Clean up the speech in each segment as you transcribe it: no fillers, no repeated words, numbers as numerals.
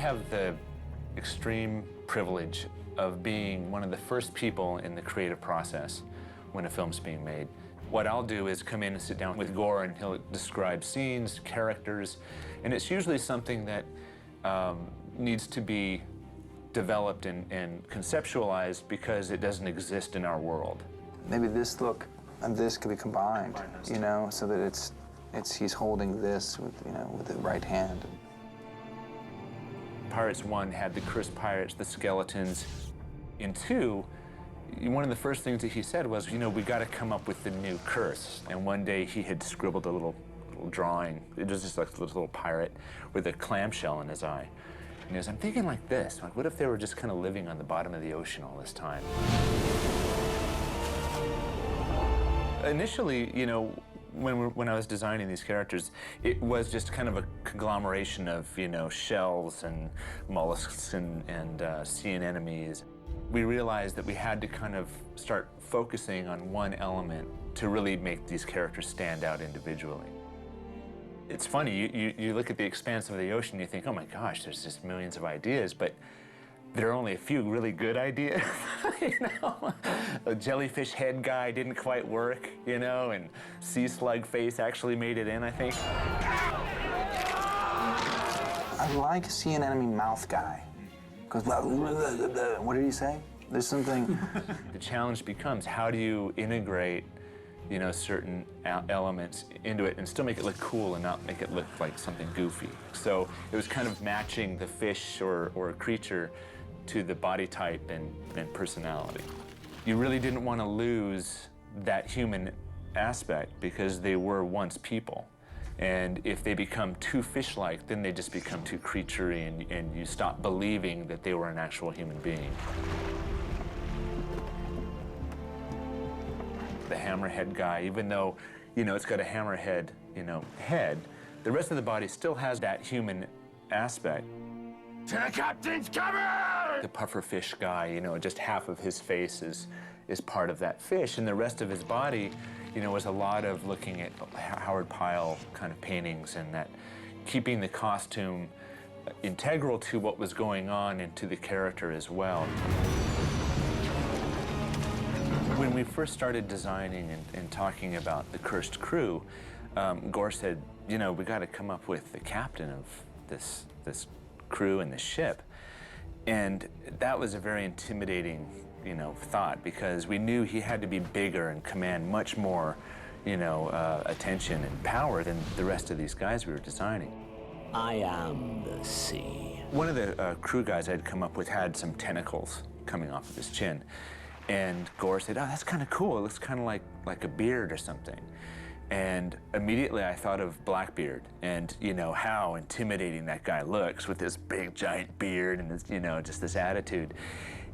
have the extreme privilege of being one of the first people in the creative process when a film's being made. What I'll do is come in and sit down with Gore, and he'll describe scenes, characters, and it's usually something that needs to be developed and conceptualized because it doesn't exist in our world. Maybe this look and this could be combined, you know, so that he's holding this with, you know, with the right hand. Pirates 1 had the cursed pirates, the skeletons. In 2, one of the first things that he said was, you know, we got to come up with the new curse. And one day he had scribbled a little drawing. It was just like this little pirate with a clamshell in his eye. And he goes, I'm thinking like this, like, what if they were just kind of living on the bottom of the ocean all this time? Initially, you know, when I was designing these characters, it was just kind of a conglomeration of, you know, shells and mollusks and sea anemones. We realized that we had to kind of start focusing on one element to really make these characters stand out individually. It's funny, you look at the expanse of the ocean, you think, oh my gosh, there's just millions of ideas, but there are only a few really good ideas, you know? A jellyfish head guy didn't quite work, you know, and sea slug face actually made it in, I think. I like sea anemone mouth guy. Goes, what did he say? There's something. The challenge becomes, how do you integrate, you know, certain elements into it and still make it look cool and not make it look like something goofy? So it was kind of matching the fish or a creature to the body type and personality. You really didn't want to lose that human aspect because they were once people. And if they become too fish-like, then they just become too creaturey, and you stop believing that they were an actual human being. The hammerhead guy, even though, you know, it's got a hammerhead, you know, head, the rest of the body still has that human aspect. To the captain's cabin! The pufferfish guy, you know, just half of his face is part of that fish, and the rest of his body, you know, was a lot of looking at Howard Pyle kind of paintings, and that keeping the costume integral to what was going on and to the character as well. When we first started designing and talking about the cursed crew, Gore said, you know, we got to come up with the captain of this crew and the ship. And that was a very intimidating, you know, thought, because we knew he had to be bigger and command much more, you know, attention and power than the rest of these guys we were designing. I am the sea. One of the crew guys I'd come up with had some tentacles coming off of his chin. And Gore said, oh, that's kind of cool. It looks kind of like a beard or something. And immediately I thought of Blackbeard and, you know, how intimidating that guy looks with this big giant beard and this, you know, just this attitude.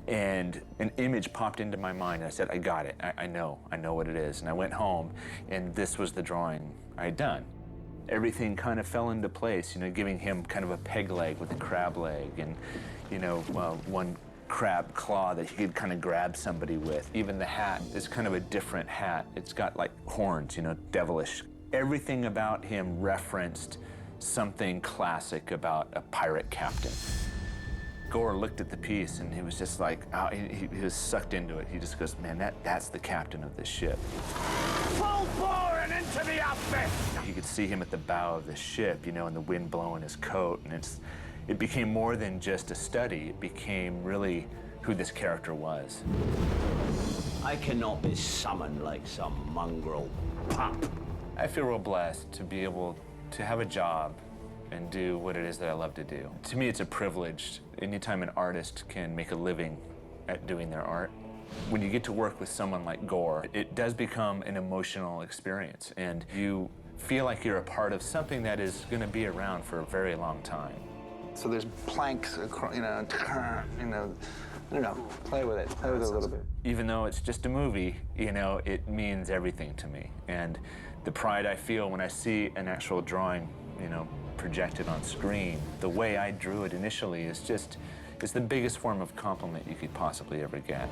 And an image popped into my mind, and I said, I got it. I know what it is. And I went home, and this was the drawing I'd done. Everything kind of fell into place, you know, giving him kind of a peg leg with a crab leg, and, you know, one crab claw that he could kind of grab somebody with. Even the hat is kind of a different hat. It's got like horns, you know, devilish. Everything about him referenced something classic about a pirate captain. Gore looked at the piece and he was just like, oh, he was sucked into it. He just goes, man, that's the captain of this ship. Full bore and into the outfit! You could see him at the bow of the ship, you know, and the wind blowing his coat, and it became more than just a study. It became really who this character was. I cannot be summoned like some mongrel pup. I feel real blessed to be able to have a job and do what it is that I love to do. To me, it's a privilege. Anytime an artist can make a living at doing their art, when you get to work with someone like Gore, it does become an emotional experience, and you feel like you're a part of something that is going to be around for a very long time. So there's planks, you know, I don't know, play with it a little bit. Even though it's just a movie, you know, it means everything to me. And the pride I feel when I see an actual drawing, you know, projected on screen, the way I drew it initially is just, it's the biggest form of compliment you could possibly ever get.